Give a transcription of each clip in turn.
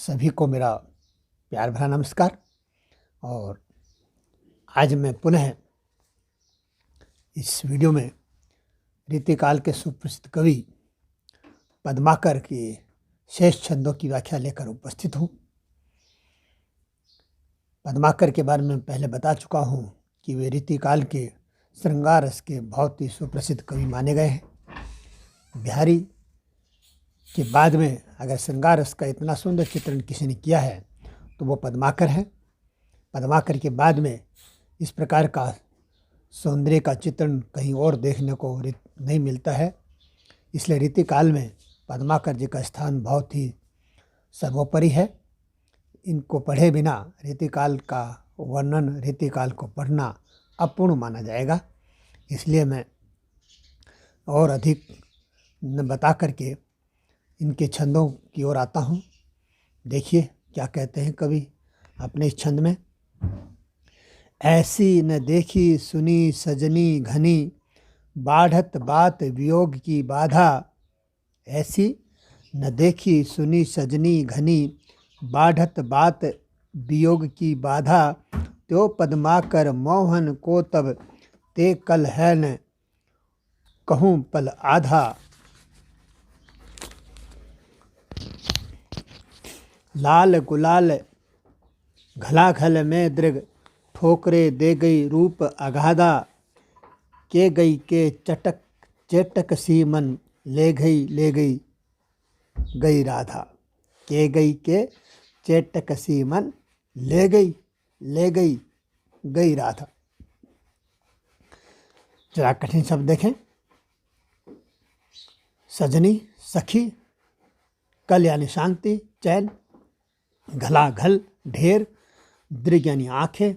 सभी को मेरा प्यार भरा नमस्कार। और आज मैं पुनः इस वीडियो में रीतिकाल के सुप्रसिद्ध कवि पद्माकर के शेष छंदों की व्याख्या लेकर उपस्थित हूँ। पद्माकर के बारे में पहले बता चुका हूँ कि वे रीतिकाल के श्रृंगार रस के बहुत ही सुप्रसिद्ध कवि माने गए हैं। बिहारी के बाद में अगर श्रृंगार रस का इतना सुंदर चित्रण किसी ने किया है तो वो पद्माकर हैं। पद्माकर के बाद में इस प्रकार का सौंदर्य का चित्रण कहीं और देखने को नहीं मिलता है। इसलिए रीतिकाल में पद्माकर जी का स्थान बहुत ही सर्वोपरि है। इनको पढ़े बिना रीतिकाल का वर्णन, रीतिकाल को पढ़ना अपूर्ण माना जाएगा। इसलिए मैं और अधिक बता करके इनके छंदों की ओर आता हूँ। देखिए क्या कहते हैं कवि अपने इस छंद में। ऐसी न देखी सुनी सजनी घनी, बाढ़त बात वियोग की बाधा। ऐसी न देखी सुनी सजनी घनी, बाढ़त बात वियोग की बाधा। त्यो पद्माकर मोहन को तब, ते कल है न कहूँ पल आधा। लाल गुलाल घलाघल में दृग, ठोकरे दे गई रूप अगाधा। के गई के चटक चेटक सी मन, ले गई राधा। के गई के चेटक सी मन, ले गई राधा। जरा कठिन शब्द देखें। सजनी सखी, कल यानी शांति चैन, घलाघल ढेर, दृग यानी आँखें,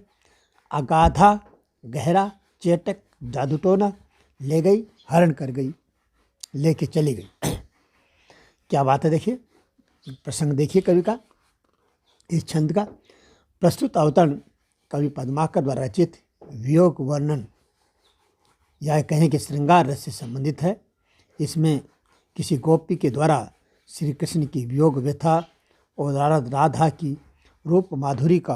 अगाधा गहरा, चेटक जादू टोना, ले गई हरण कर गई, लेके चली गई। क्या बात है। देखिए प्रसंग देखिए कवि का, इस छंद का प्रस्तुत अवतरण कवि पद्माकर द्वारा रचित वियोग वर्णन या कहें कि श्रृंगार रस से संबंधित है। इसमें किसी गोपी के द्वारा श्री कृष्ण की वियोग व्यथा और राधा की रूप माधुरी का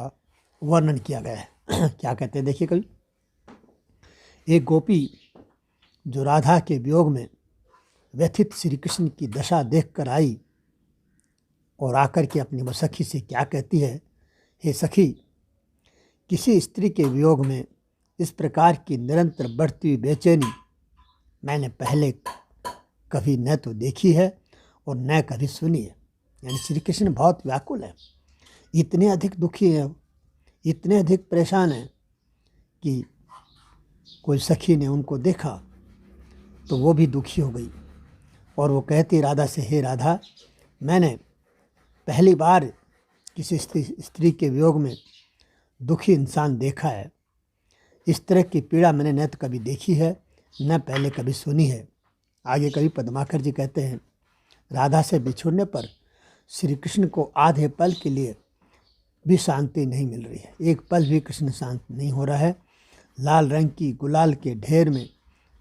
वर्णन किया गया है। क्या कहते हैं देखिए कवि। एक गोपी जो राधा के वियोग में व्यथित श्री कृष्ण की दशा देखकर आई और आकर के अपनी सखी से क्या कहती है। हे सखी, किसी स्त्री के वियोग में इस प्रकार की निरंतर बढ़ती हुई बेचैनी मैंने पहले कभी न तो देखी है और न कभी सुनी है। यानी श्री कृष्ण बहुत व्याकुल है, इतने अधिक दुखी हैं, इतने अधिक परेशान हैं कि कोई सखी ने उनको देखा तो वो भी दुखी हो गई और वो कहती राधा से, हे राधा, मैंने पहली बार किसी स्त्री के वियोग में दुखी इंसान देखा है। इस तरह की पीड़ा मैंने न तो कभी देखी है न पहले कभी सुनी है। आगे कवि पद्माकर जी कहते हैं, राधा से बिछुड़ने पर श्री कृष्ण को आधे पल के लिए भी शांति नहीं मिल रही है। एक पल भी कृष्ण शांत नहीं हो रहा है। लाल रंग की गुलाल के ढेर में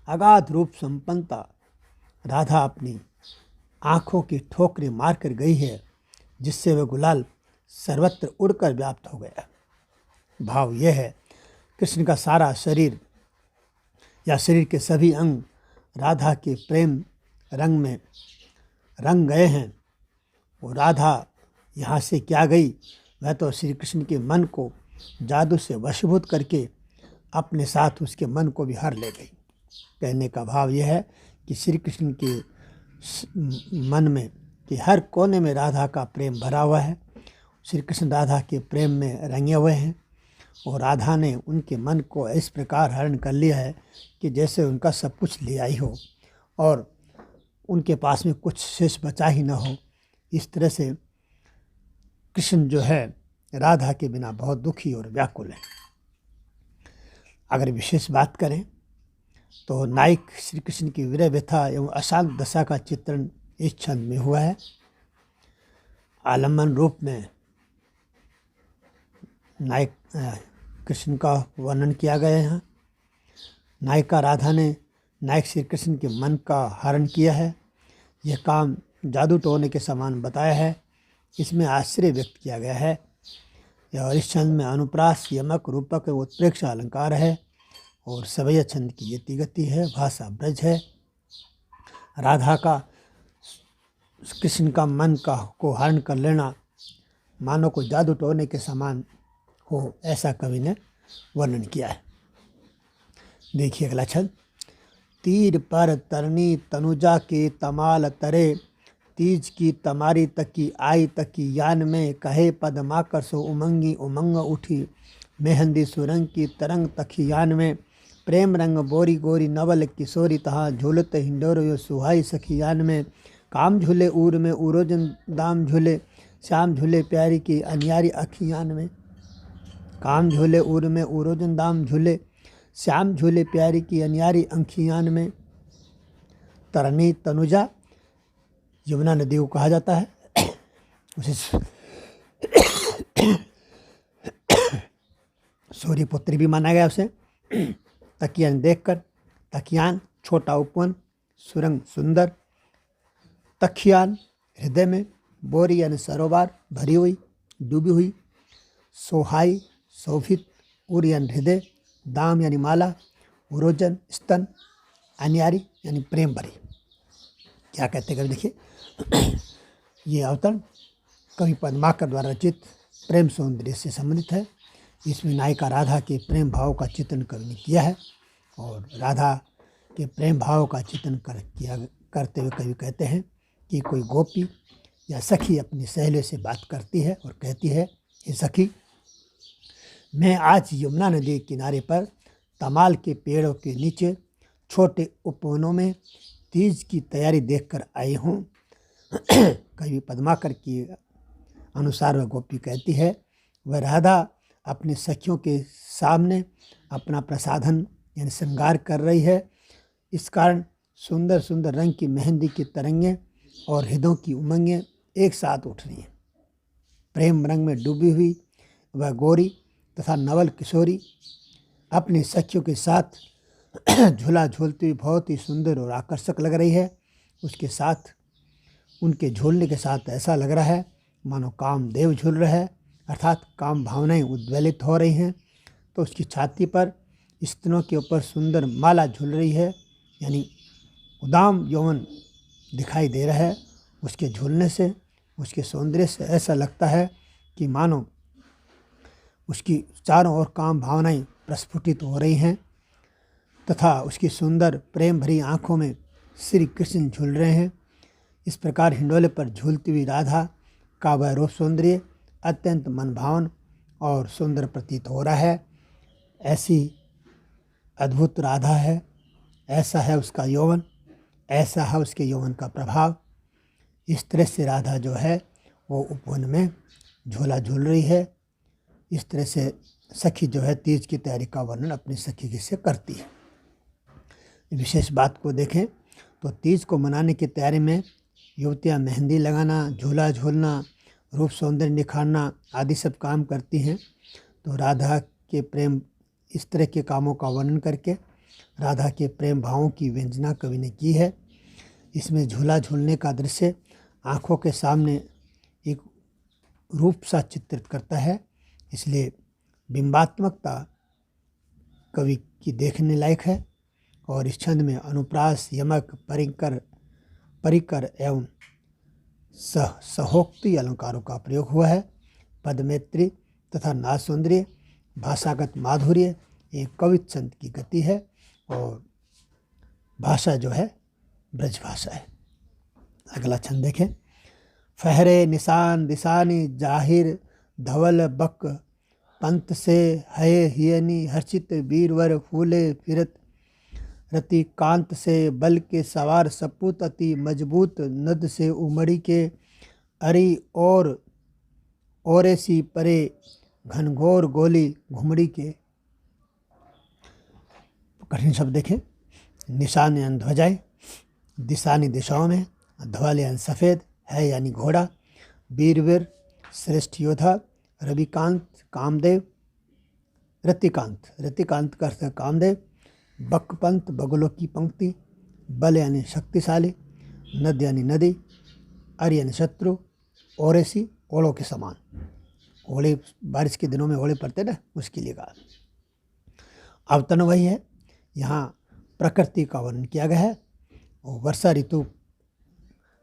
अगाध रूप संपन्नता राधा अपनी आँखों की ठोकरें मार कर गई है, जिससे वह गुलाल सर्वत्र उड़कर व्याप्त हो गया। भाव यह है, कृष्ण का सारा शरीर या शरीर के सभी अंग राधा के प्रेम रंग में रंग गए हैं और राधा यहाँ से क्या गई, वह तो श्री कृष्ण के मन को जादू से वशीभूत करके अपने साथ उसके मन को भी हर ले गई। कहने का भाव यह है कि श्री कृष्ण के मन में कि हर कोने में राधा का प्रेम भरा हुआ है। श्री कृष्ण राधा के प्रेम में रंगे हुए हैं और राधा ने उनके मन को इस प्रकार हरण कर लिया है कि जैसे उनका सब कुछ ले आई हो और उनके पास में कुछ शेष बचा ही ना हो। इस तरह से कृष्ण जो है राधा के बिना बहुत दुखी और व्याकुल है। अगर विशेष बात करें तो नायक श्री कृष्ण की विरह व्यथा एवं अशांत दशा का चित्रण इस छंद में हुआ है। आलम्बन रूप में नायक कृष्ण का वर्णन किया गया है। यहाँ नायिका राधा ने नायक श्री कृष्ण के मन का हरण किया है। यह काम जादू टोने के समान बताया है इसमें आश्चर्य व्यक्त किया गया है। और इस छंद में अनुप्रास, यमक, रूपक, उत्प्रेक्ष अलंकार है और सवैया छंद की यति गति है। भाषा ब्रज है। राधा का कृष्ण का मन को हरण कर लेना मानो को जादू टोने के समान हो, ऐसा कवि ने वर्णन किया है। देखिए अगला छंद। तीर पर तरनी तनुजा के तमाल तरे, तीज की तमारी तकी आई तकी यान में, कहे पदमाकर सो उमंगी उमंग उठी, मेहंदी सुरंग की तरंग तकी यान में, प्रेम रंग बोरी गोरी नवल किशोरी, तहाँ झूलत हिंडोर यो सुहाई सखी यान में, काम झूले ऊर में उरोजन दाम झूले, श्याम झूले प्यारी की अनियारी अखियान में। काम झूले उर में उरोजन दाम झूले, श्याम झूले प्यारी की अनियारी अंखियान में। तरनी तनुजा यमुना नदी को कहा जाता है। उसे सूर्य पुत्री भी माना गया उसे। तकियान देखकर, तकियान छोटा उपवन, सुरंग सुंदर, तखियान हृदय में, बोरी यानी सरोवर भरी हुई डूबी हुई, सोहाई शोभित, उर यानी हृदय, दाम यानी माला, उरोजन स्तन, अनियारी यानी प्रेम भरी। क्या कहते कवि देखिए। ये अवतरण कवि पद्माकर द्वारा रचित प्रेम सौंदर्य से संबंधित है। इसमें नायिका राधा के प्रेम भाव का चित्रण कवि ने किया है और राधा के प्रेम भाव का चित्रण करते हुए कवि कहते हैं कि कोई गोपी या सखी अपनी सहेली से बात करती है और कहती है, हे सखी, मैं आज यमुना नदी के किनारे पर तमाल के पेड़ों के नीचे छोटे उपवनों में तीज की तैयारी देखकर आई हूँ। कवि पद्माकर की अनुसार वह गोपी कहती है, वह राधा अपने सखियों के सामने अपना प्रसाधन यानी श्रृंगार कर रही है। इस कारण सुंदर सुंदर रंग की मेहंदी की तरंगें और हृदयों की उमंगें एक साथ उठ रही हैं। प्रेम रंग में डूबी हुई वह गोरी तथा नवल किशोरी अपनी सखियों के साथ झूला झूलती हुई बहुत ही सुंदर और आकर्षक लग रही है। उसके साथ उनके झूलने के साथ ऐसा लग रहा है मानो कामदेव झूल रहा है, अर्थात काम भावनाएं उद्वेलित हो रही हैं। तो उसकी छाती पर स्तनों के ऊपर सुंदर माला झूल रही है, यानी उदाम यौवन दिखाई दे रहा है। उसके झूलने से, उसके सौंदर्य से ऐसा लगता है कि मानो उसकी चारों ओर काम भावनाएं प्रस्फुटित हो रही हैं तथा उसकी सुंदर प्रेम भरी आँखों में श्री कृष्ण झूल रहे हैं। इस प्रकार हिंडोले पर झूलती हुई राधा का वह रूप सौंदर्य अत्यंत मनभावन और सुंदर प्रतीत हो रहा है। ऐसी अद्भुत राधा है, ऐसा है उसका यौवन, ऐसा है उसके यौवन का प्रभाव। इस तरह से राधा जो है वो उपवन में झूला झूल रही है। इस तरह से सखी जो है तीज की तैयारी का वर्णन अपनी सखी से करती है। विशेष बात को देखें तो तीज को मनाने की तैयारी में युवतियाँ मेहंदी लगाना, झूला झूलना, रूप सौंदर्य निखारना आदि सब काम करती हैं। तो राधा के प्रेम, इस तरह के कामों का वर्णन करके राधा के प्रेम भावों की व्यंजना कवि ने की है। इसमें झूला झूलने का दृश्य आँखों के सामने एक रूप सा चित्रित करता है, इसलिए बिंबात्मकता कवि की देखने लायक है। और इस छंद में अनुप्रास, यमक, परिकर एवं सहोक्ति अलंकारों का प्रयोग हुआ है। पदमेत्री तथा नाद सौंदर्य, भाषागत माधुर्य, एक कवित छंद की गति है और भाषा जो है ब्रज भाषा है। अगला छंद देखें। फहरे निशान दिशानी जाहिर, धवल बक पंत से हये हियनी, हर्षित वीरवर फूले फिरत, रति कांत से बल के सवार सपूत, अति मजबूत नद से उमड़ी के, अरी और ओरेसी परे घनघोर गोली घुमड़ी के। कठिन शब्द देखें। निशान यानी ध्वजाएं, दिशानी दिशाओं में, धवल यानी सफ़ेद, है यानी घोड़ा, वीरवीर श्रेष्ठ योद्धा, रविकांत कामदेव, रतिकांत का अर्थ कामदेव, बकपंत बगलों की पंक्ति, बल यानी शक्तिशाली, नद यानी नदी, अर यानी शत्रु, ओरेसी ओलों के समान। ओले बारिश के दिनों में ओले पड़ते ना, उसके लिए कहा। अवतरण वही है। यहाँ प्रकृति का वर्णन किया गया है और वर्षा ऋतु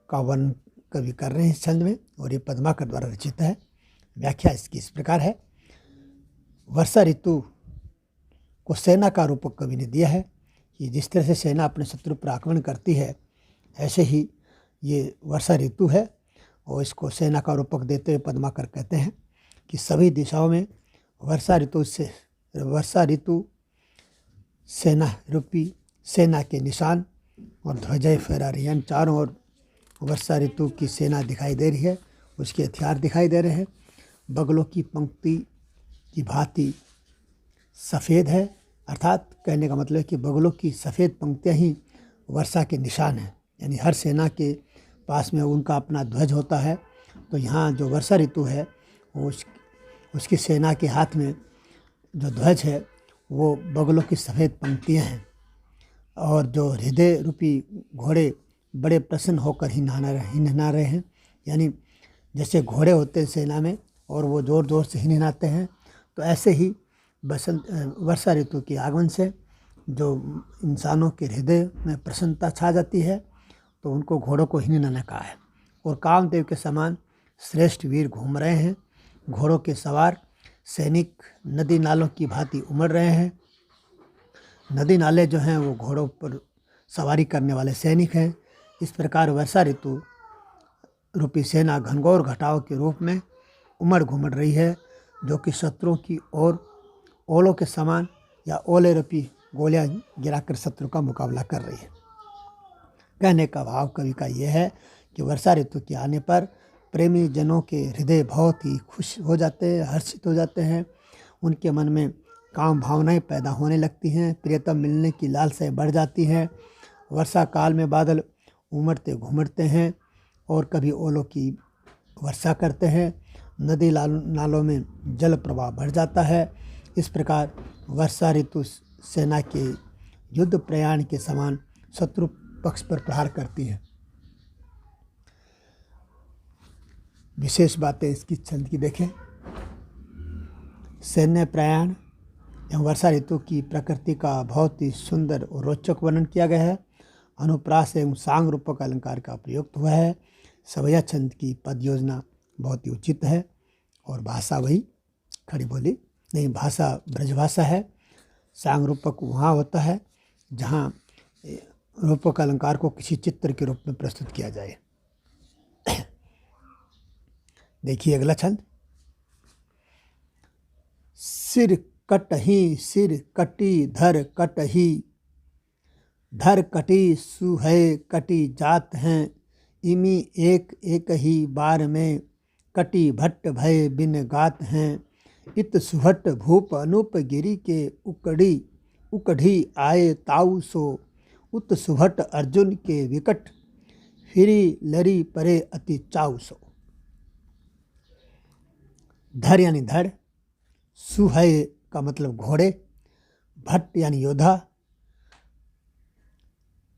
का वर्णन कवि कर रहे हैं इस छंद में, और ये पद्माकर द्वारा रचित है। व्याख्या इसकी इस प्रकार है। वर्षा ऋतु को सेना का रूपक कवि ने दिया है कि जिस तरह से सेना अपने शत्रु पर आक्रमण करती है, ऐसे ही ये वर्षा ऋतु है। और इसको सेना का रूपक देते हुए पद्माकर कहते हैं कि सभी दिशाओं में वर्षा ऋतु सेना रूपी सेना के निशान और ध्वजाएं फहरा रही हैं। चारों ओर वर्षा ऋतु की सेना दिखाई दे रही है, उसके हथियार दिखाई दे रहे हैं। बगलों की पंक्ति की भांति सफ़ेद है, अर्थात कहने का मतलब है कि बगलों की सफ़ेद पंक्तियाँ ही वर्षा के निशान हैं। यानी हर सेना के पास में उनका अपना ध्वज होता है। तो यहाँ जो वर्षा ऋतु है वो उसकी सेना के हाथ में जो ध्वज है वो बगलों की सफ़ेद पंक्तियाँ हैं। और जो हृदय रूपी घोड़े बड़े प्रसन्न होकर ही नहा रहे हैं। यानी जैसे घोड़े होते हैं सेना में और वो ज़ोर ज़ोर से हिनहिनाते हैं, तो ऐसे ही वर्षा ऋतु के आगमन से जो इंसानों के हृदय में प्रसन्नता छा जाती है, तो उनको घोड़ों को हिनहिनाना कहा है। और कामदेव के समान श्रेष्ठ वीर घूम रहे हैं। घोड़ों के सवार सैनिक नदी नालों की भांति उमड़ रहे हैं। नदी नाले जो हैं वो घोड़ों पर सवारी करने वाले सैनिक हैं। इस प्रकार वर्षा ऋतु रूपी सेना घनघोर घटाओं के रूप में उमड़ घुमड़ रही है, जो कि शत्रुओं की ओर ओलों के समान या ओले रूपी गोलियां गिराकर शत्रु का मुकाबला कर रही है। कहने का भाव कवि का यह है कि वर्षा ऋतु के आने पर प्रेमी जनों के हृदय बहुत ही खुश हो जाते हैं, हर्षित हो जाते हैं। उनके मन में काम भावनाएं पैदा होने लगती हैं, प्रियतम मिलने की लालसाएं बढ़ जाती हैं। वर्षा काल में बादल उमड़ते घुमड़ते हैं और कभी ओलों की वर्षा करते हैं। नदी नालों में जल प्रवाह बढ़ जाता है। इस प्रकार वर्षा ऋतु सेना के युद्ध प्रयाण के समान शत्रु पक्ष पर प्रहार करती है। विशेष बातें इसकी छंद की देखें। सैन्य प्रयाण एवं वर्षा ऋतु की प्रकृति का बहुत ही सुंदर और रोचक वर्णन किया गया है। अनुप्रास एवं सांग रूपक अलंकार का प्रयोग हुआ है। सवैया छंद की पद योजना बहुत ही उचित है और भाषा वही खड़ी बोली नहीं, भाषा ब्रजभाषा है। सांग रूपक वहाँ होता है जहाँ रूपक अलंकार को किसी चित्र के रूप में प्रस्तुत किया जाए। देखिए अगला छंद। सिर कटी धर कटही, धर कटी सुहै कटी जात हैं। इमी एक एक ही बार में, कटी भट्ट भय बिन गात हैं। इत सुभट भूप अनूप गिरी के उकढ़ी आए ताऊ सो। उत सुभट अर्जुन के विकट, फिरी लरी परे अति चाऊ सो। धर यानी धड़, सुहै का मतलब घोड़े, भट्ट यानी योद्धा,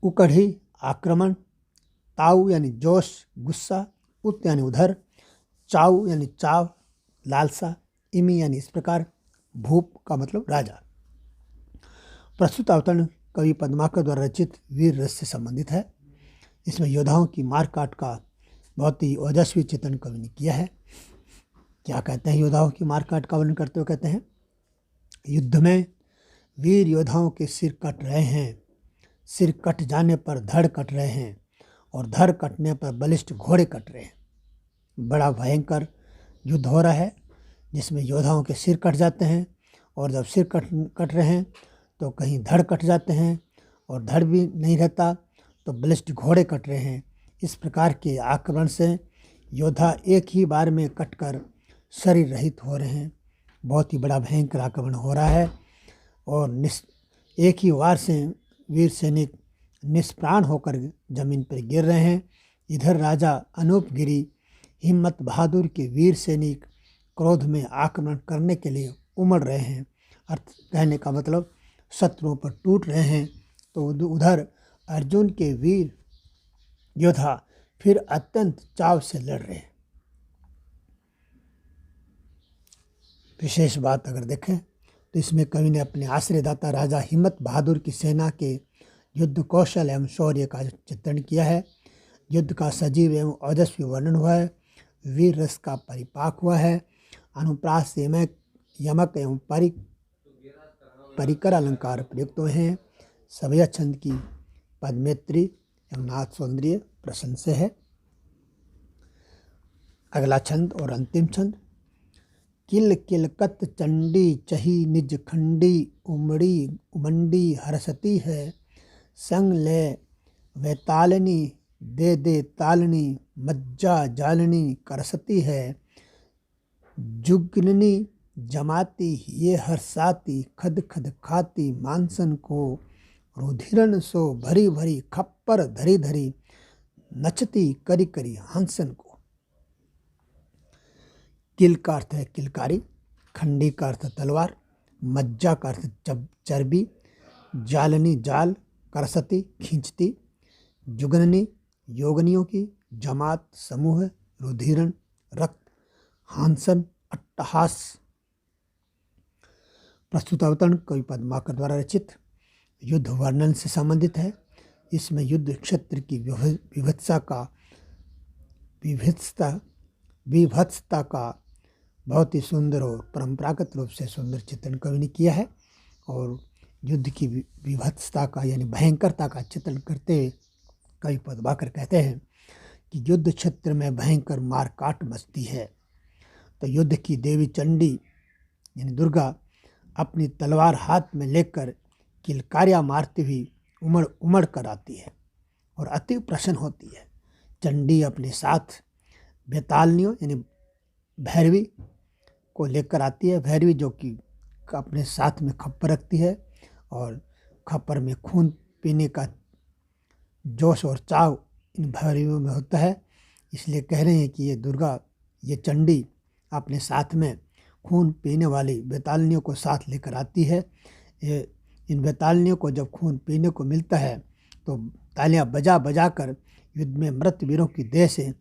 उकढ़ी आक्रमण, ताऊ यानी जोश गुस्सा, उत यानी उधर, चाऊ यानी चाव लालसा, इमी यानी इस प्रकार, भूप का मतलब राजा। प्रस्तुत अवतरण कवि पद्माकर द्वारा रचित वीर रस से संबंधित है। इसमें योद्धाओं की मारकाट का बहुत ही ओजस्वी चित्रण कवि ने किया है। क्या कहते हैं योद्धाओं की मारकाट का वर्णन करते हुए? कहते हैं, युद्ध में वीर योद्धाओं के सिर कट रहे हैं, सिर कट जाने पर धड़ कट रहे हैं और धड़ कटने पर बलिष्ठ घोड़े कट रहे हैं। बड़ा भयंकर युद्ध हो रहा है जिसमें योद्धाओं के सिर कट जाते हैं, और जब सिर कट रहे हैं तो कहीं धड़ कट जाते हैं और धड़ भी नहीं रहता तो बलिष्ठ घोड़े कट रहे हैं। इस प्रकार के आक्रमण से योद्धा एक ही बार में कटकर शरीर रहित हो रहे हैं। बहुत ही बड़ा भयंकर आक्रमण हो रहा है और एक ही वार से वीर सैनिक निष्प्राण होकर जमीन पर गिर रहे हैं। इधर राजा अनूपगिरी हिम्मत बहादुर के वीर सैनिक क्रोध में आक्रमण करने के लिए उमड़ रहे हैं। अर्थ कहने का मतलब शत्रुओं पर टूट रहे हैं। तो उधर अर्जुन के वीर योद्धा फिर अत्यंत चाव से लड़ रहे हैं। विशेष बात अगर देखें तो इसमें कवि ने अपने आश्रयदाता राजा हिम्मत बहादुर की सेना के युद्ध कौशल एवं शौर्य का चित्रण किया है। युद्ध का सजीव एवं ओजस्वी वर्णन हुआ है। वीर रस का परिपाक हुआ है। अनुप्रास यमक एवं परिकर अलंकार प्रयुक्त हुए हैं। सभ्य छंद की पदमेत्री एवं नाथ सौंदर्य प्रशंस्य है। अगला छंद और अंतिम छंद। किल किलकत चंडी चही निज खंडी उमड़ी उमंडी हरसती है। संग ले वैतालनी दे तालनी मज्जा जालनी करसती है। जुगननी जमाती ये हरसाती खद खद खाती मानसन को। रुधिरन सो भरी भरी खप्पर धरी धरी नचती करी करी हंसन को। किल का अर्थ है किलकारी, खंडी का अर्थ तलवार, मज्जा का अर्थ चर्बी, जालनी जाल, करसती खींचती, जुगननी योगनियों की, जमात समूह, रुधिरन रक्त, हांसन अट्टहास। प्रस्तुत अवतरण कवि पद्माकर द्वारा रचित युद्ध वर्णन से संबंधित है। इसमें युद्ध क्षेत्र की विभत्सता का बहुत ही सुंदर और परंपरागत रूप से सुंदर चित्रण कवि ने किया है। और युद्ध की विभत्सता का यानी भयंकरता का चित्रण करते हुए कवि पद्माकर कहते हैं कि युद्ध क्षेत्र में भयंकर मारकाट मचती है। तो युद्ध की देवी चंडी यानी दुर्गा अपनी तलवार हाथ में लेकर किलकारियाँ मारती हुई उमड़ कर आती है और अति प्रसन्न होती है। चंडी अपने साथ बेतालनियों यानी भैरवी को लेकर आती है। भैरवी जो कि अपने साथ में खप्पर रखती है और खप्पर में खून पीने का जोश और चाव इन भैरवियों में होता है। इसलिए कह रहे हैं कि ये दुर्गा, ये चंडी अपने साथ में खून पीने वाली बेतालनियों को साथ लेकर आती है। इन बेतालनियों को जब खून पीने को मिलता है तो तालियां बजा बजा कर युद्ध में मृत वीरों की देह से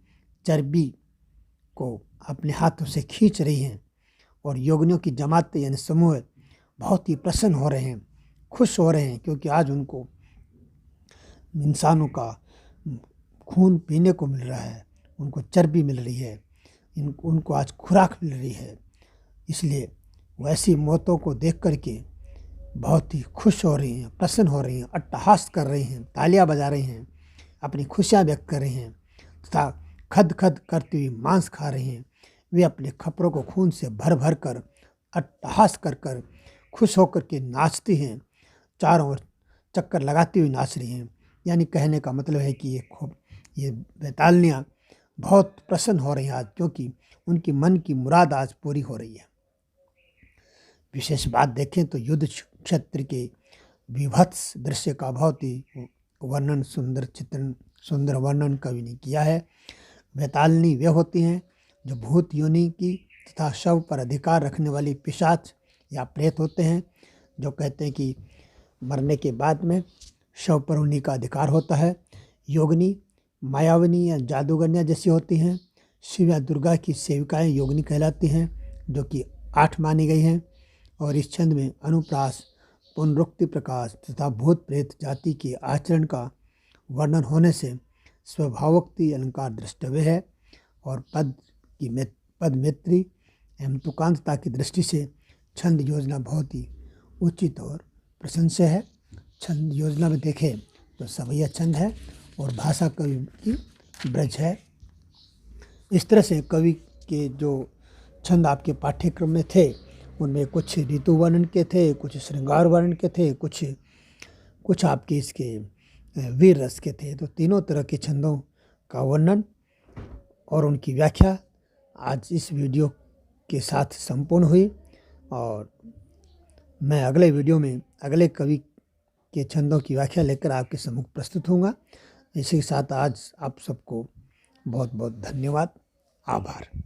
चर्बी को अपने हाथों से खींच रही हैं। और योगनियों की जमात यानी समूह बहुत ही प्रसन्न हो रहे हैं, खुश हो रहे हैं, क्योंकि आज उनको इंसानों का खून पीने को मिल रहा है, उनको चर्बी मिल रही है, उनको आज खुराक मिल रही है। इसलिए वैसी मौतों को देख करके बहुत ही खुश हो रही हैं, प्रसन्न हो रही हैं, अट्टहास कर रही हैं, तालियां बजा रही हैं, अपनी खुशियां व्यक्त कर रही हैं तथा खद खद करती हुई मांस खा रही हैं। वे अपने खपरों को खून से भर भर कर अट्टहास कर कर खुश होकर के नाचती हैं, चारों ओर चक्कर लगाती हुई नाच रही हैं। यानी कहने का मतलब है कि ये बेतालनियाँ बहुत प्रसन्न हो रही हैं आज, क्योंकि उनकी मन की मुराद आज पूरी हो रही है। विशेष बात देखें तो युद्ध क्षेत्र के विभत्स दृश्य का बहुत ही वर्णन सुंदर वर्णन कवि ने किया है। बेतालनी वे होती हैं जो भूत योनि की तथा शव पर अधिकार रखने वाली पिशाच या प्रेत होते हैं, जो कहते हैं कि मरने के बाद में शव पर उन्हीं का अधिकार होता है। योगिनी मायावनी या जादूगरनियाँ जैसी होती हैं। शिव या दुर्गा की सेविकाएं योगिनी कहलाती हैं, जो कि 8 मानी गई हैं। और इस छंद में अनुप्रास, पुनरुक्ति प्रकाश तथा भूत प्रेत जाति के आचरण का वर्णन होने से स्वभावोक्ति अलंकार द्रष्टव्य है। और पदमेत्री एवं तुकांतता की दृष्टि से छंद योजना बहुत ही उचित और प्रशंसनीय है। छंद योजना में देखें तो सवैया छंद है और भाषा कवि की ब्रज है। इस तरह से कवि के जो छंद आपके पाठ्यक्रम में थे उनमें कुछ ऋतु वर्णन के थे, कुछ श्रृंगार वर्णन के थे, कुछ आपके इसके वीर रस के थे। तो तीनों तरह के छंदों का वर्णन और उनकी व्याख्या आज इस वीडियो के साथ संपूर्ण हुई। और मैं अगले वीडियो में अगले कवि के छंदों की व्याख्या लेकर आपके सम्मुख प्रस्तुत होऊंगा। इसी के साथ आज आप सबको बहुत बहुत धन्यवाद, आभार।